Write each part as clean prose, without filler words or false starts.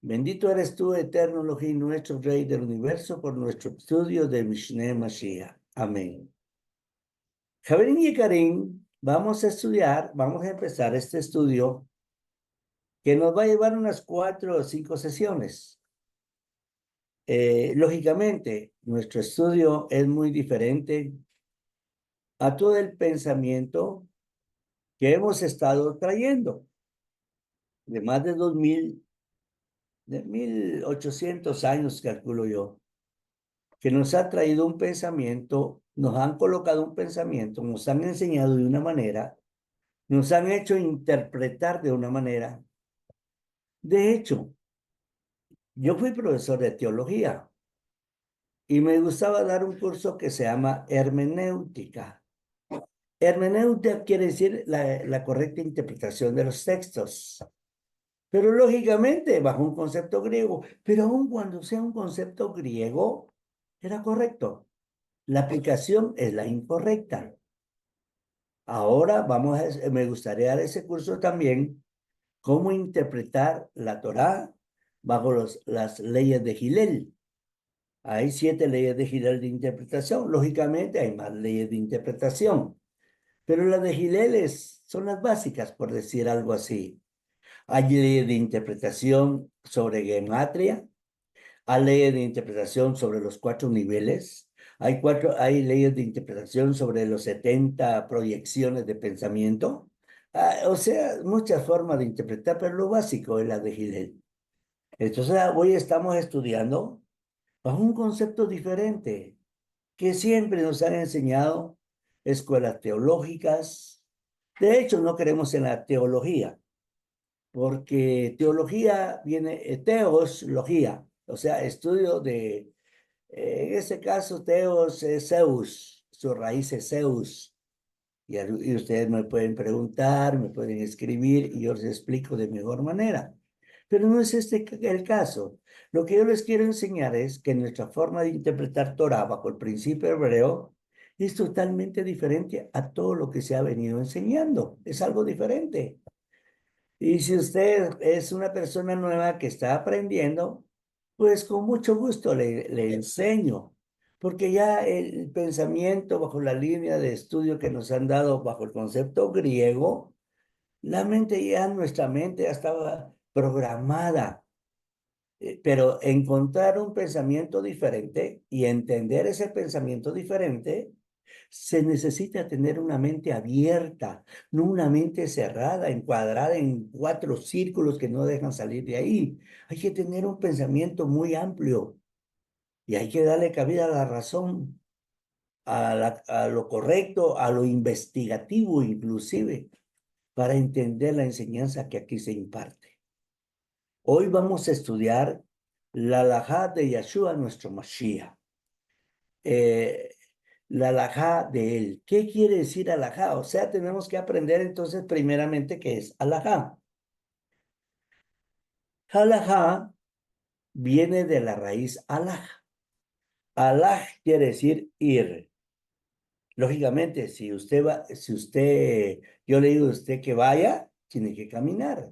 Bendito eres tú, eterno Elohim, nuestro Rey del universo, por nuestro estudio de Mishneh Mashiach. Amén. Javerín y Karim, vamos a empezar este estudio que nos va a llevar unas 4 o 5 sesiones. Lógicamente, nuestro estudio es muy diferente a todo el pensamiento que hemos estado trayendo de más de 1800 años, calculo yo, que nos ha traído un pensamiento, nos han colocado un pensamiento, nos han enseñado de una manera, nos han hecho interpretar de una manera. De hecho, yo fui profesor de teología y me gustaba dar un curso que se llama hermenéutica. Hermenéutica quiere decir la correcta interpretación de los textos, pero lógicamente bajo un concepto griego, pero aun cuando sea un concepto griego, era correcto. La aplicación es la incorrecta. Ahora me gustaría dar ese curso también, cómo interpretar la Torá bajo las leyes de Gilel. Hay 7 leyes de Gilel de interpretación. Lógicamente hay más leyes de interpretación, pero las de Gilel son las básicas, por decir algo así. Hay leyes de interpretación sobre gematria, hay leyes de interpretación sobre los 4 niveles, hay leyes de interpretación sobre los 70 proyecciones de pensamiento. O sea, muchas formas de interpretar, pero lo básico es la de Gilel. Entonces, hoy estamos estudiando bajo un concepto diferente que siempre nos han enseñado escuelas teológicas. De hecho, no queremos en la teología, porque teología viene, teoslogía, o sea, estudio de, en este caso, teos es Zeus, su raíz es Zeus. Y ustedes me pueden preguntar, me pueden escribir y yo les explico de mejor manera. Pero no es este el caso. Lo que yo les quiero enseñar es que nuestra forma de interpretar Torah bajo el principio hebreo es totalmente diferente a todo lo que se ha venido enseñando. Es algo diferente. Y si usted es una persona nueva que está aprendiendo, pues con mucho gusto le enseño, porque ya el pensamiento bajo la línea de estudio que nos han dado bajo el concepto griego, nuestra mente ya estaba programada, pero encontrar un pensamiento diferente y entender ese pensamiento diferente se necesita tener una mente abierta, no una mente cerrada, encuadrada en 4 círculos que no dejan salir de ahí. Hay que tener un pensamiento muy amplio y hay que darle cabida a la razón, a lo correcto, a lo investigativo inclusive, para entender la enseñanza que aquí se imparte. Hoy vamos a estudiar la halajá de Yeshua, nuestro Mashiach. La halajá de él. ¿Qué quiere decir halajá? O sea, tenemos que aprender entonces primeramente qué es halajá. Halajá viene de la raíz halaj. Halaj quiere decir ir. Lógicamente, yo le digo a usted que vaya, tiene que caminar.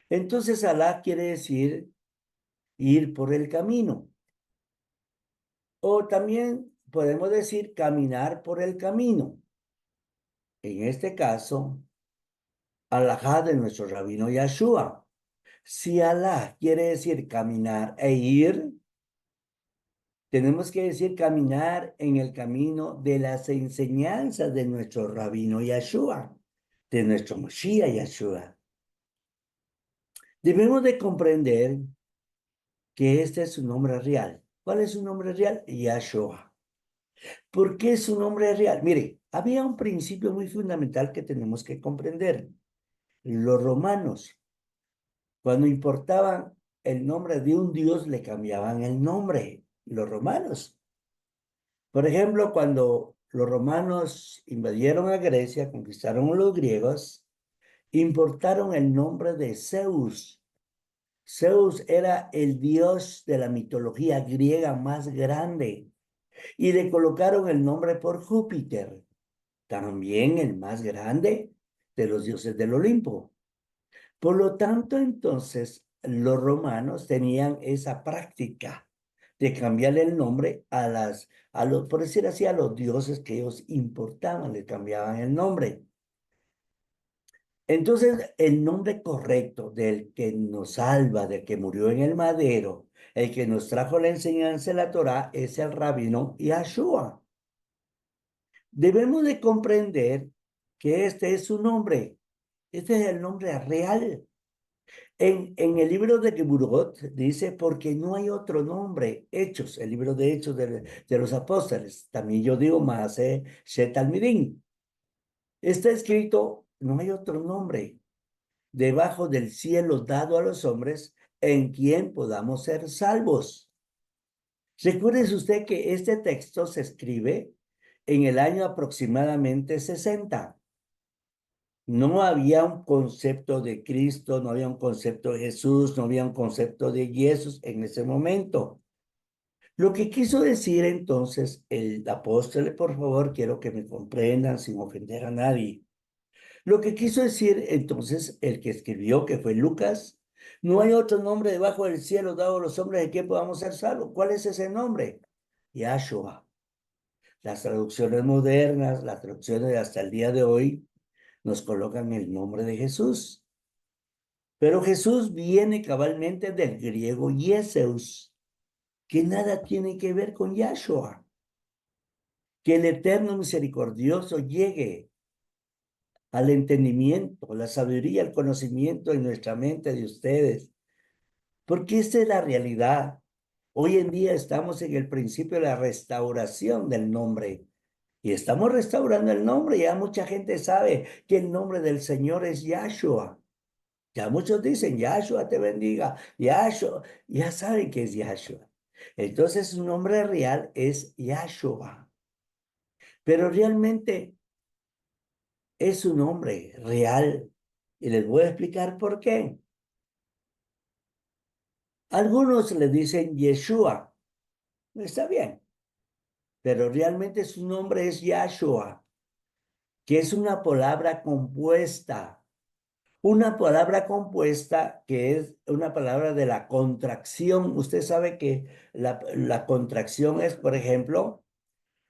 Entonces, halaj quiere decir ir por el camino. O también podemos decir caminar por el camino. En este caso, halajá de nuestro rabino Yeshua. Si halaj quiere decir caminar e ir, tenemos que decir caminar en el camino de las enseñanzas de nuestro rabino Yeshua, de nuestro Mashiach Yeshua. Debemos de comprender que este es su nombre real. ¿Cuál es su nombre real? Yeshua. ¿Por qué su nombre real? Mire, había un principio muy fundamental que tenemos que comprender. Los romanos, cuando importaban el nombre de un dios, le cambiaban el nombre, los romanos. Por ejemplo, cuando los romanos invadieron a Grecia, conquistaron a los griegos, importaron el nombre de Zeus. Zeus era el dios de la mitología griega más grande y le colocaron el nombre por Júpiter, también el más grande de los dioses del Olimpo. Por lo tanto, entonces, los romanos tenían esa práctica de cambiarle el nombre por decir así, a los dioses que ellos importaban, le cambiaban el nombre. Entonces, el nombre correcto del que nos salva, del que murió en el madero, el que nos trajo la enseñanza de la Torá, es el rabino Yahshua. Debemos de comprender que este es su nombre. Este es el nombre real. En el libro de Geburot dice, porque no hay otro nombre. Hechos, el libro de Hechos de los Apóstoles. También yo digo más, Shetalmidin. Está escrito, no hay otro nombre debajo del cielo dado a los hombres en quien podamos ser salvos. Recuérdese usted que este texto se escribe en el año aproximadamente 60. No había un concepto de Cristo, no había un concepto de Jesús, no había un concepto de Jesús en ese momento. Lo que quiso decir entonces el apóstol, por favor, quiero que me comprendan sin ofender a nadie. Lo que quiso decir entonces el que escribió, que fue Lucas, no hay otro nombre debajo del cielo dado a los hombres de que podamos ser salvos. ¿Cuál es ese nombre? Yahshua. Las traducciones modernas, las traducciones de hasta el día de hoy, nos colocan el nombre de Jesús. Pero Jesús viene cabalmente del griego Jesús, que nada tiene que ver con Yahshua. Que el eterno misericordioso llegue al entendimiento, la sabiduría, el conocimiento en nuestra mente de ustedes. Porque esta es la realidad. Hoy en día estamos en el principio de la restauración del nombre. Y estamos restaurando el nombre. Ya mucha gente sabe que el nombre del Señor es Yahshua. Ya muchos dicen, Yahshua te bendiga. Yahshua, ya saben que es Yahshua. Entonces su nombre real es Yahshua. Pero realmente es su nombre real. Y les voy a explicar por qué. Algunos le dicen Yeshua. Está bien. Pero realmente su nombre es Yahshua, que es una palabra compuesta. Una palabra compuesta que es una palabra de la contracción. Usted sabe que la contracción es, por ejemplo,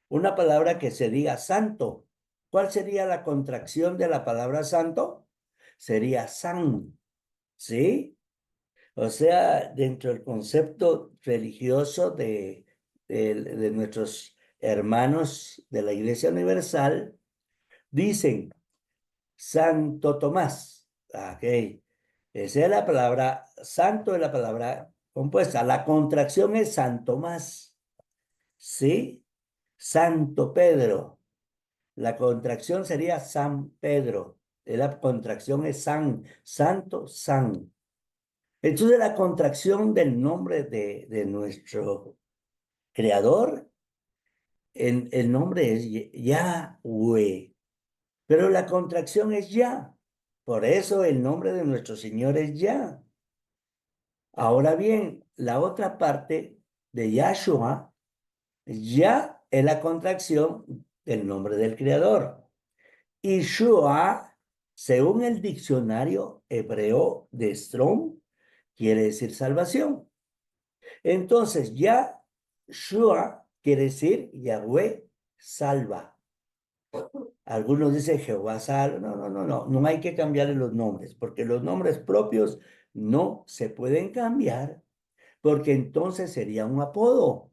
una palabra que se diga santo. ¿Cuál sería la contracción de la palabra santo? Sería san, ¿sí? O sea, dentro del concepto religioso de nuestros hermanos de la Iglesia Universal, dicen Santo Tomás. Ok. Esa es la palabra, santo es la palabra compuesta. La contracción es San Tomás. ¿Sí? Santo Pedro. La contracción sería San Pedro. La contracción es San, Santo, San. Entonces la contracción del nombre de nuestro creador, el nombre es Yahweh, pero la contracción es Yah. Por eso el nombre de nuestro Señor es Yah. Ahora bien, la otra parte de Yahshua, Yah es la contracción del nombre del creador. Y Shua, según el diccionario hebreo de Strong, quiere decir salvación. Entonces, Yahshua quiere decir Yahweh salva. Algunos dicen Jehová salva. No, no, no, no. No hay que cambiarle los nombres, porque los nombres propios no se pueden cambiar, porque entonces sería un apodo.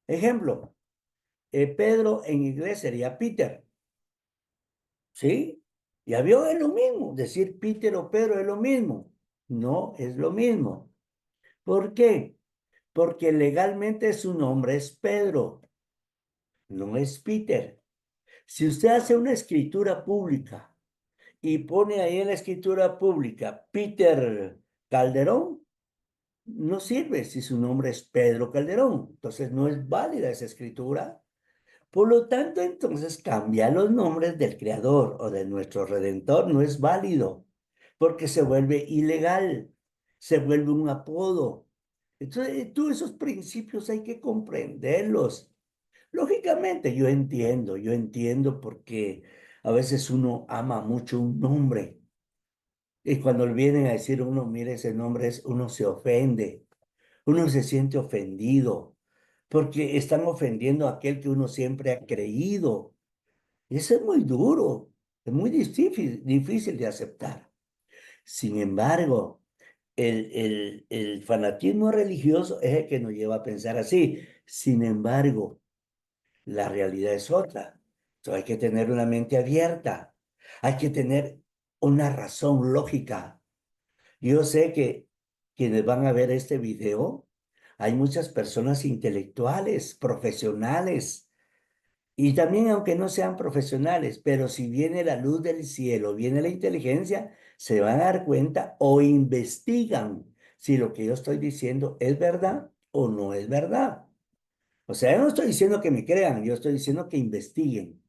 Ejemplo, Pedro en inglés sería Peter, ¿sí? Ya vio, es lo mismo. Decir Peter o Pedro es lo mismo. No es lo mismo. ¿Por qué? Porque legalmente su nombre es Pedro, no es Peter. Si usted hace una escritura pública y pone ahí en la escritura pública Peter Calderón, no sirve si su nombre es Pedro Calderón. Entonces no es válida esa escritura. Por lo tanto, entonces cambiar los nombres del Creador o de nuestro Redentor no es válido, porque se vuelve ilegal, se vuelve un apodo. Entonces, todos esos principios hay que comprenderlos. Lógicamente, yo entiendo porque a veces uno ama mucho un nombre Y cuando vienen a decir uno, mire ese nombre, uno se ofende, uno se siente ofendido, porque están ofendiendo a aquel que uno siempre ha creído. Y eso es muy duro, es muy difícil de aceptar. Sin embargo, el fanatismo religioso es el que nos lleva a pensar así. Sin embargo, la realidad es otra. Entonces hay que tener una mente abierta, hay que tener una razón lógica. Yo sé que quienes van a ver este video, hay muchas personas intelectuales, profesionales, y también aunque no sean profesionales, pero si viene la luz del cielo, viene la inteligencia, se van a dar cuenta o investigan si lo que yo estoy diciendo es verdad o no es verdad. O sea, yo no estoy diciendo que me crean, yo estoy diciendo que investiguen.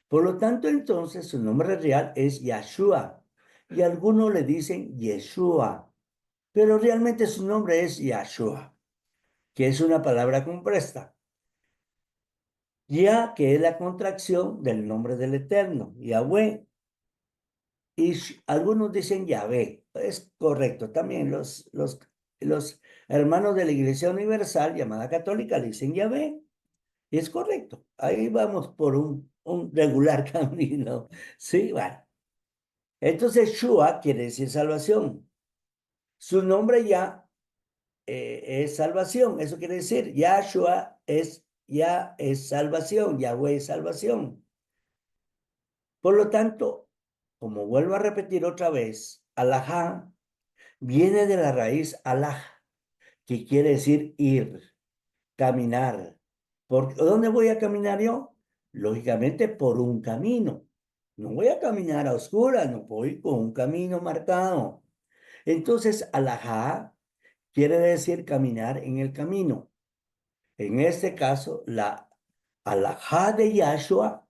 Por lo tanto, entonces, su nombre real es Yahshua. Y algunos le dicen Yeshua, pero realmente su nombre es Yahshua, que es una palabra compuesta. Ya que es la contracción del nombre del Eterno, Yahweh. Y algunos dicen Yahvé. Es correcto. También los hermanos de la Iglesia Universal, llamada católica, le dicen Yahvé. Y es correcto. Ahí vamos por un regular camino. Sí, bueno. Entonces, Shua quiere decir salvación. Su nombre ya es salvación. Eso quiere decir, Yahshua ya es salvación. Yahweh es salvación. Por lo tanto, como vuelvo a repetir otra vez, alajá viene de la raíz alaj, que quiere decir ir, caminar. ¿Por dónde voy a caminar yo? Lógicamente por un camino. No voy a caminar a oscuras, no voy con un camino marcado. Entonces, alajá quiere decir caminar en el camino. En este caso, la alajá de Yahshua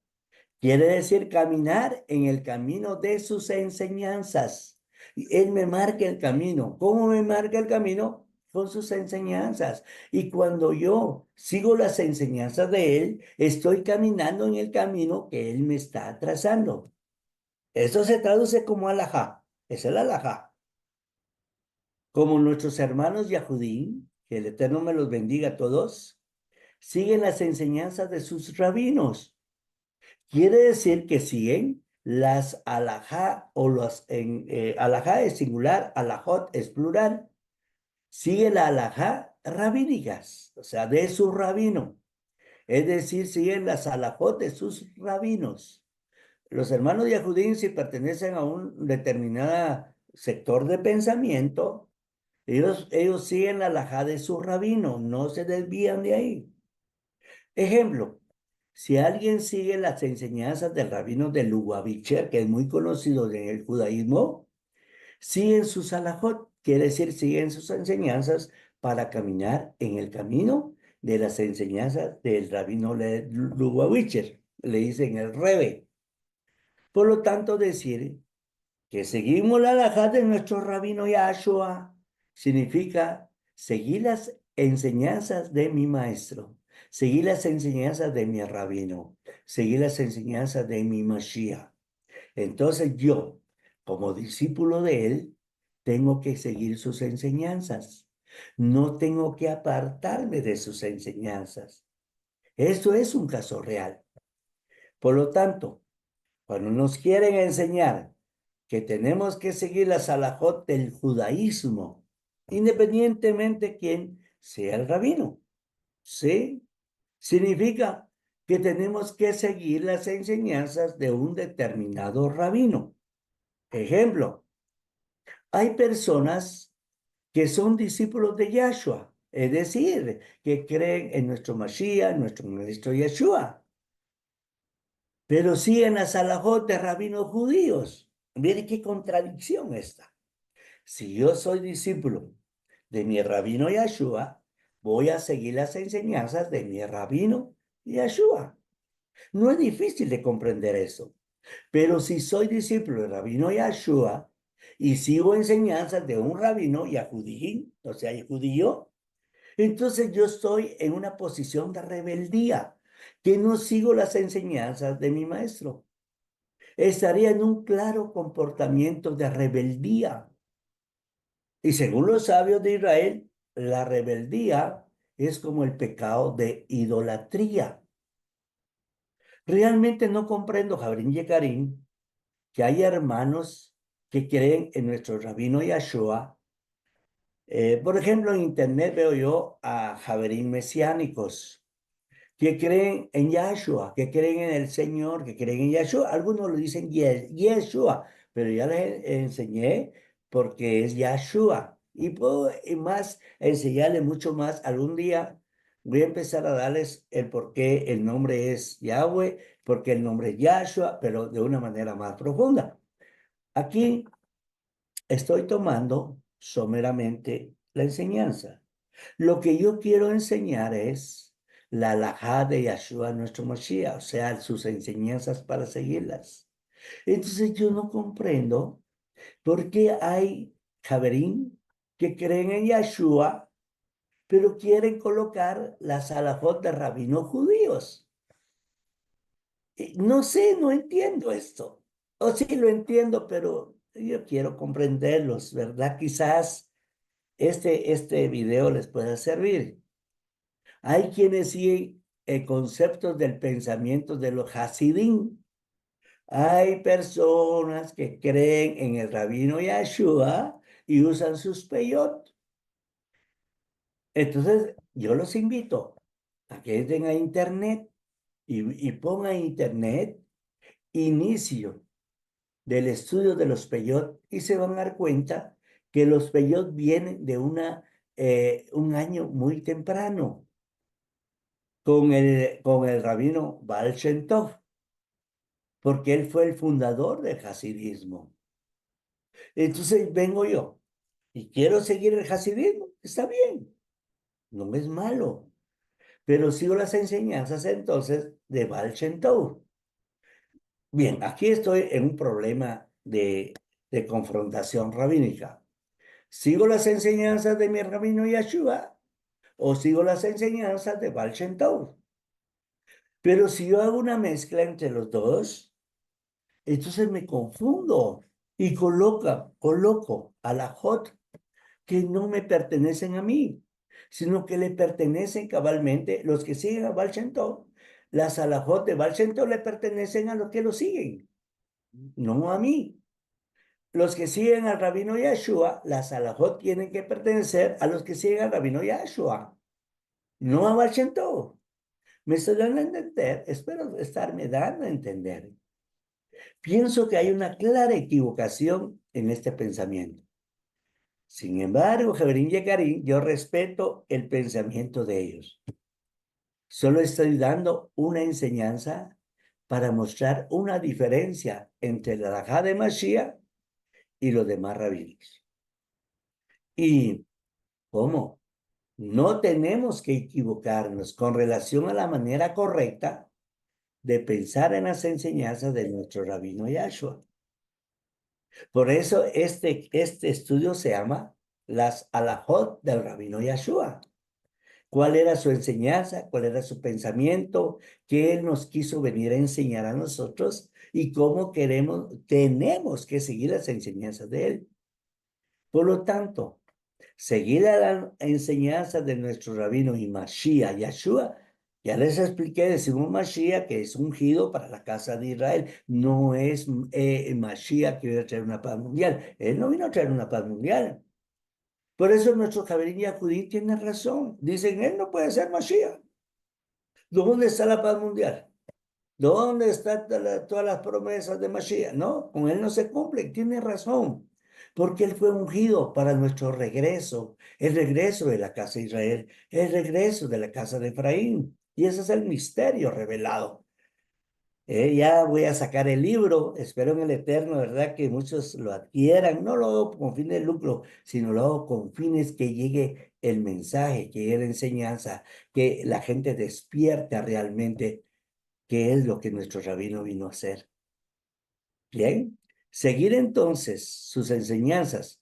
quiere decir caminar en el camino de sus enseñanzas. Y Él me marca el camino. ¿Cómo me marca el camino? Con sus enseñanzas. Y cuando yo sigo las enseñanzas de Él, estoy caminando en el camino que Él me está trazando. Esto se traduce como alajá. Es el alajá. Como nuestros hermanos Yahudí, que el Eterno me los bendiga a todos, siguen las enseñanzas de sus rabinos. Quiere decir que siguen las alajá o los alajá es singular, alajot es plural. Sigue la alajá rabínicas, o sea, de su rabino. Es decir, siguen las alajot de sus rabinos. Los hermanos Yahudín, si pertenecen a un determinado sector de pensamiento, ellos siguen la alajá de su rabino, no se desvían de ahí. Ejemplo, si alguien sigue las enseñanzas del rabino de Lubavitcher, que es muy conocido en el judaísmo, siguen sus halajot, quiere decir, siguen sus enseñanzas para caminar en el camino de las enseñanzas del rabino Lubavitcher, le dicen el Rebe. Por lo tanto, decir que seguimos la halajá de nuestro rabino Yahshua significa seguir las enseñanzas de mi maestro, seguir las enseñanzas de mi rabino, seguir las enseñanzas de mi Mashiach. Entonces yo, como discípulo de él, tengo que seguir sus enseñanzas. No tengo que apartarme de sus enseñanzas. Esto es un caso real. Por lo tanto, cuando nos quieren enseñar que tenemos que seguir la salahot del judaísmo, independientemente quién sea el rabino, ¿sí? Significa que tenemos que seguir las enseñanzas de un determinado rabino. Ejemplo, hay personas que son discípulos de Yahshua, es decir, que creen en nuestro Mashiach, nuestro maestro Yeshua, pero siguen la salahot de rabinos judíos. Mire qué contradicción esta. Si yo soy discípulo de mi rabino Yeshua, voy a seguir las enseñanzas de mi rabino Yeshua. No es difícil de comprender eso. Pero si soy discípulo del rabino Yeshua y sigo enseñanzas de un rabino Yahudí, o sea, judío, entonces yo estoy en una posición de rebeldía, que no sigo las enseñanzas de mi maestro. estaría en un claro comportamiento de rebeldía. Y según los sabios de Israel, la rebeldía es como el pecado de idolatría. Realmente no comprendo, Jabrín Yecarín, que hay hermanos que creen en nuestro rabino Yahshua. Por ejemplo, en internet veo yo a Javerín mesiánicos que creen en Yahshua, que creen en el Señor, que creen en Yahshua. Algunos lo dicen Yeshua, pero ya les enseñé porque es Yahshua. Y puedo más enseñarles mucho más. Algún día voy a empezar a darles el por qué el nombre es Yahweh, porque el nombre es Yahshua, pero de una manera más profunda. Aquí estoy tomando someramente la enseñanza. Lo que yo quiero enseñar es la halajá de Yahshua, nuestro Mashiach, o sea, sus enseñanzas para seguirlas. Entonces yo no comprendo por qué hay Javerín que creen en Yahshua, pero quieren colocar las halajot de rabinos judíos. No sé, no entiendo esto. O sí lo entiendo, pero yo quiero comprenderlos, ¿verdad? Quizás este video les pueda servir. Hay quienes siguen conceptos del pensamiento de los Hasidim. Hay personas que creen en el rabino Yahshua y usan sus peyot. Entonces, yo los invito a que entren a internet y pongan en internet inicio del estudio de los peyot y se van a dar cuenta que los peyot vienen de un año muy temprano con el rabino Baal Shem Tov, porque él fue el fundador del hasidismo. Entonces vengo yo y quiero seguir el hasidismo, está bien, no es malo, pero sigo las enseñanzas entonces de Baal Shem Tov. Bien, aquí estoy en un problema de confrontación rabínica. ¿Sigo las enseñanzas de mi rabino Yahshua o sigo las enseñanzas de Baal Shem Tov? Pero si yo hago una mezcla entre los dos, entonces me confundo y coloco a la Jot que no me pertenecen a mí, sino que le pertenecen cabalmente los que siguen a Baal Shem Tov. Las alajot de Baal Shem Tov le pertenecen a los que lo siguen, no a mí. Los que siguen al rabino Yahshua, las alajot tienen que pertenecer a los que siguen al rabino Yahshua, no a Baal Shem Tov. ¿Me estoy dando a entender? Espero estarme dando a entender. Pienso que hay una clara equivocación en este pensamiento. Sin embargo, Jabrín y Karim, yo respeto el pensamiento de ellos. Solo estoy dando una enseñanza para mostrar una diferencia entre la halajá de Mashiach y los demás rabinos. ¿Y cómo? No tenemos que equivocarnos con relación a la manera correcta de pensar en las enseñanzas de nuestro rabino Yahshua. Por eso este estudio se llama las alajot del rabino Yahshua. ¿Cuál era su enseñanza? ¿Cuál era su pensamiento? ¿Qué él nos quiso venir a enseñar a nosotros? ¿Y cómo tenemos que seguir las enseñanzas de él? Por lo tanto, seguir a la enseñanza de nuestro rabino y Mashiach, Yahshua, ya les expliqué, decimos Mashiach que es ungido para la casa de Israel, no es Mashiach que viene a traer una paz mundial. Él no vino a traer una paz mundial. Por eso nuestro Javerín Yahudí tiene razón. Dicen, él no puede ser Mashiach. ¿Dónde está la paz mundial? ¿Dónde están todas las promesas de Mashiach? No, con él no se cumplen. Tiene razón. Porque él fue ungido para nuestro regreso, el regreso de la casa de Israel, el regreso de la casa de Efraín. Y ese es el misterio revelado. Ya voy a sacar el libro, espero en el Eterno, ¿verdad? Que muchos lo adquieran. No lo hago con fines de lucro, sino lo hago con fines que llegue el mensaje, que llegue la enseñanza, que la gente despierta realmente qué es lo que nuestro rabino vino a hacer. Bien, seguir entonces sus enseñanzas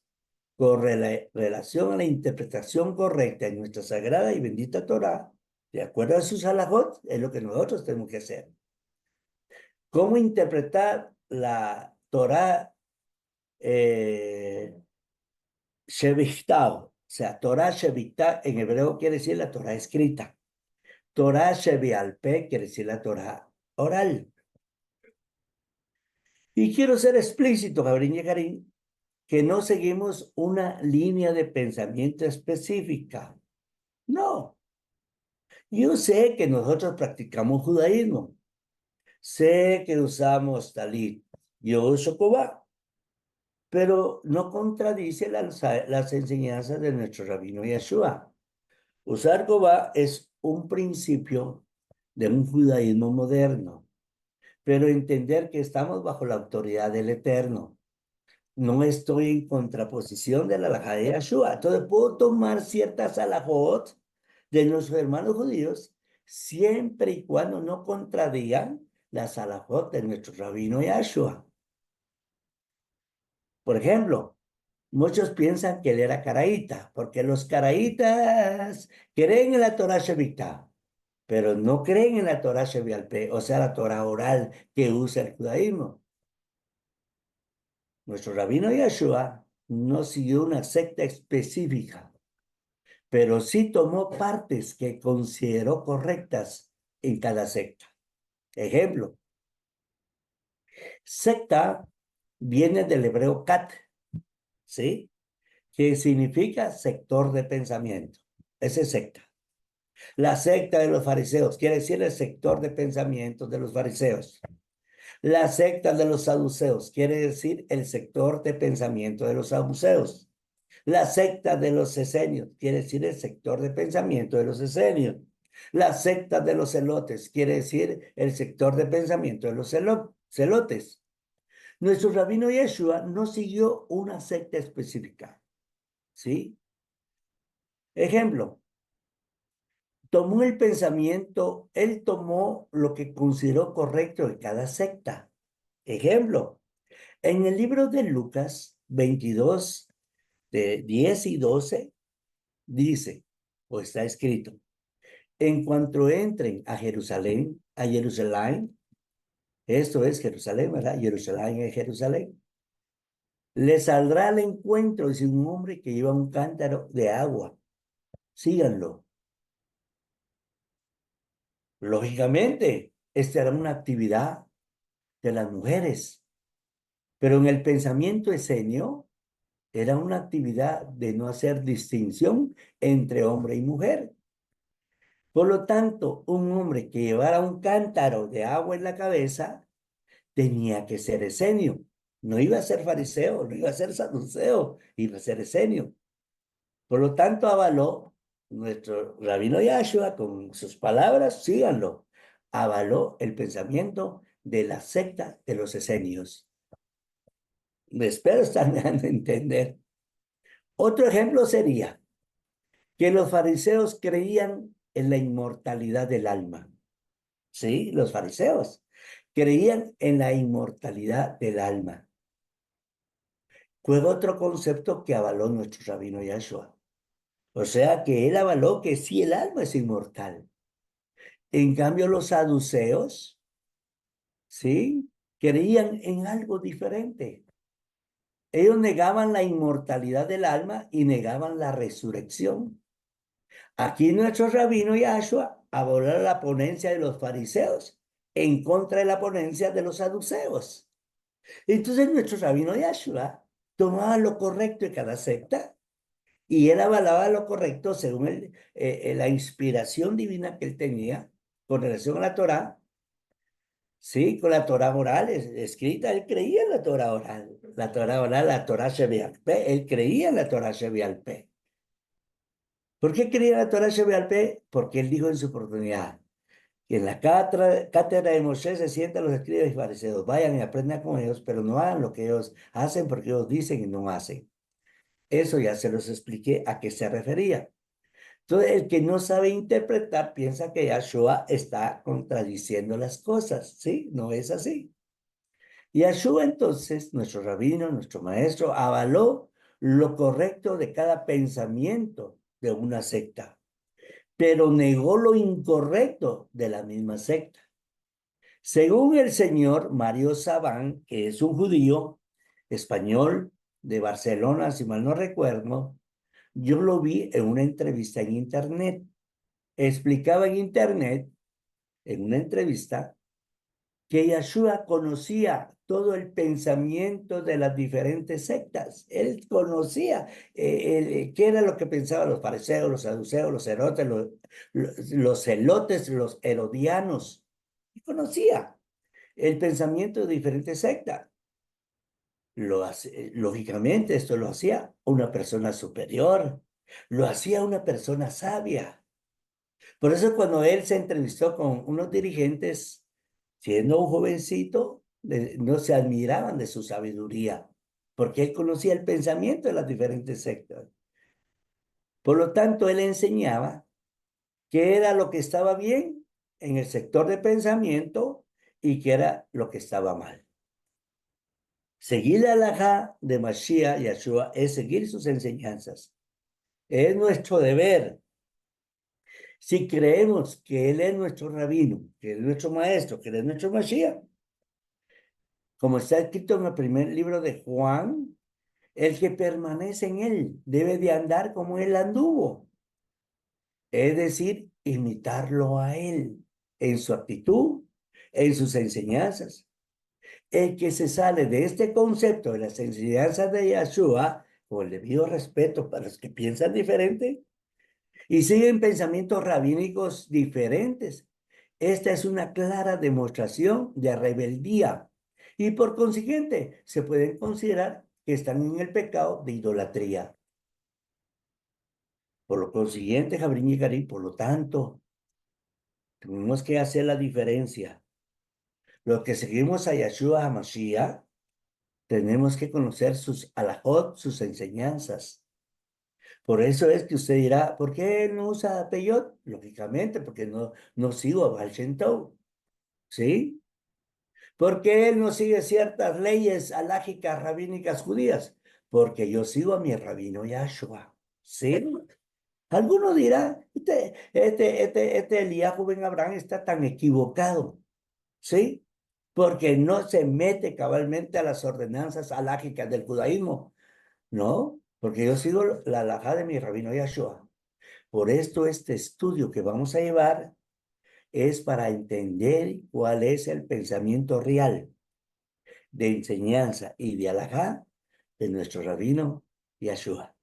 con relación a la interpretación correcta en nuestra sagrada y bendita Torah, de acuerdo a sus halajot, es lo que nosotros tenemos que hacer. ¿Cómo interpretar la Torah Shevichtá, o sea, Torah Shevichtá en hebreo quiere decir la Torah escrita. Torah Shevialpé quiere decir la Torah oral. Y quiero ser explícito, Jabrín y Karim, que no seguimos una línea de pensamiento específica. No, yo sé que nosotros practicamos judaísmo, sé que usamos talit, yo uso kobá, pero no contradice las enseñanzas de nuestro rabino Yeshua. Usar kobá es un principio de un judaísmo moderno, pero entender que estamos bajo la autoridad del Eterno. No estoy en contraposición de la halajá de Yeshua. Entonces puedo tomar ciertas halajot de nuestros hermanos judíos siempre y cuando no contradigan las halajot de nuestro rabino Yeshua. Por ejemplo, muchos piensan que él era caraíta, porque los caraítas creen en la Torah Shemitah, pero no creen en la Torah Shevialpé, o sea, la Torah oral que usa el judaísmo. Nuestro rabino Yeshua no siguió una secta específica, pero sí tomó partes que consideró correctas en cada secta. Ejemplo, secta viene del hebreo kat, ¿sí? Que significa sector de pensamiento. Esa es secta. La secta de los fariseos quiere decir el sector de pensamiento de los fariseos. La secta de los saduceos quiere decir el sector de pensamiento de los saduceos. La secta de los esenios quiere decir el sector de pensamiento de los esenios. La secta de los celotes quiere decir el sector de pensamiento de los celotes. Nuestro rabino Yeshua no siguió una secta específica, ¿sí? Ejemplo, tomó el pensamiento, él tomó lo que consideró correcto de cada secta. Ejemplo, en el libro de Lucas 22, de 10 y 12, dice, o está escrito, en cuanto entren a Jerusalén, esto es Jerusalén, ¿verdad? Jerusalén es Jerusalén. Le saldrá al encuentro, dice un hombre que lleva un cántaro de agua. Síganlo. Lógicamente, esta era una actividad de las mujeres, pero en el pensamiento esenio era una actividad de no hacer distinción entre hombre y mujer. Por lo tanto, un hombre que llevara un cántaro de agua en la cabeza tenía que ser esenio. No iba a ser fariseo, no iba a ser saduceo, iba a ser esenio. Por lo tanto, avaló nuestro rabino Yahshua con sus palabras, síganlo, avaló el pensamiento de la secta de los esenios. Me espero estar dando a entender. Otro ejemplo sería que los fariseos creían en la inmortalidad del alma. Sí, los fariseos creían en la inmortalidad del alma. Fue otro concepto que avaló nuestro rabino Yahshua. O sea que él avaló que sí el alma es inmortal. En cambio, los saduceos, sí, creían en algo diferente. Ellos negaban la inmortalidad del alma y negaban la resurrección. Aquí nuestro rabino Yahshua avaló la ponencia de los fariseos en contra de la ponencia de los saduceos. Entonces nuestro rabino Yahshua tomaba lo correcto de cada secta y él avalaba lo correcto según la inspiración divina que él tenía con relación a la Torá. Sí, con la Torá oral escrita, él creía en la Torá oral. La Torá oral, la Torá Shevialpé, él creía en la Torá Shevialpé. ¿Por qué creía en la Torá Shevialpé? Porque él dijo en su oportunidad, que en la cátedra de Moshe se sientan los escribas y fariseos, vayan y aprendan con ellos, pero no hagan lo que ellos hacen porque ellos dicen y no hacen. Eso ya se los expliqué a qué se refería. Entonces, el que no sabe interpretar piensa que Yahshua está contradiciendo las cosas, ¿sí? No es así. Yahshua entonces, nuestro rabino, nuestro maestro, avaló lo correcto de cada pensamiento de una secta, pero negó lo incorrecto de la misma secta. Según el señor Mario Sabán, que es un judío español de Barcelona, si mal no recuerdo, yo lo vi en una entrevista en internet. Explicaba en internet, en una entrevista, que Yeshua conocía todo el pensamiento de las diferentes sectas. Él conocía qué era lo que pensaban los fariseos, los saduceos, los celotes, los celotes, los herodianos. Y conocía el pensamiento de diferentes sectas. Lógicamente, esto lo hacía una persona superior, lo hacía una persona sabia. Por eso cuando él se entrevistó con unos dirigentes, siendo un jovencito, no se admiraban de su sabiduría, porque él conocía el pensamiento de las diferentes sectas. Por lo tanto, él enseñaba qué era lo que estaba bien en el sector de pensamiento y qué era lo que estaba mal. Seguir la halajá de Mashiach Yeshua es seguir sus enseñanzas. Es nuestro deber. Si creemos que Él es nuestro rabino, que es nuestro maestro, que Él es nuestro Mashiach, como está escrito en el primer libro de Juan, el que permanece en Él debe de andar como Él anduvo. Es decir, imitarlo a Él en su actitud, en sus enseñanzas. El que se sale de este concepto de las enseñanzas de Yeshua, con el debido respeto para los que piensan diferente, y siguen pensamientos rabínicos diferentes. Esta es una clara demostración de rebeldía y por consiguiente se pueden considerar que están en el pecado de idolatría. Por lo consiguiente, Jabrín y Garín, por lo tanto, tenemos que hacer la diferencia. Los que seguimos a Yeshua HaMashiach, tenemos que conocer sus alajot, sus enseñanzas. Por eso es que usted dirá, ¿por qué él no usa peyot? Lógicamente, porque no sigo a Baal Shem Tov, ¿sí? ¿Por qué él no sigue ciertas leyes alágicas, rabínicas judías? Porque yo sigo a mi rabino Yahshua, ¿sí? Alguno dirá, este Eliyahu Ben Abraham está tan equivocado, ¿sí? Porque no se mete cabalmente a las ordenanzas alágicas del judaísmo, ¿no? Porque yo sigo la halajá de mi rabino Yahshua. Por esto, este estudio que vamos a llevar es para entender cuál es el pensamiento real de enseñanza y de halajá de nuestro rabino Yahshua.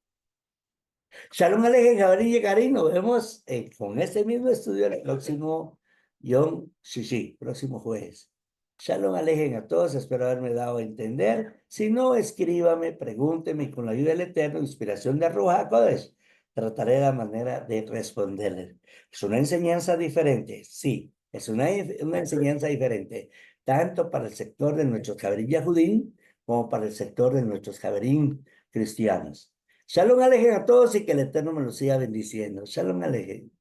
Shalom Alejem, Jabarín y Karim. Nos vemos con este mismo estudio el próximo Yom Shishi, próximo jueves. Shalom Alejem a todos, espero haberme dado a entender. Si no, escríbame, pregúnteme y con la ayuda del Eterno, inspiración de Ruach HaKodesh, trataré la manera de responderles. Es una enseñanza diferente, sí, es una enseñanza diferente, tanto para el sector de nuestros Javerín Yahudín como para el sector de nuestros Javerín cristianos. Shalom Alejem a todos y que el Eterno me los siga bendiciendo. Shalom Alejem.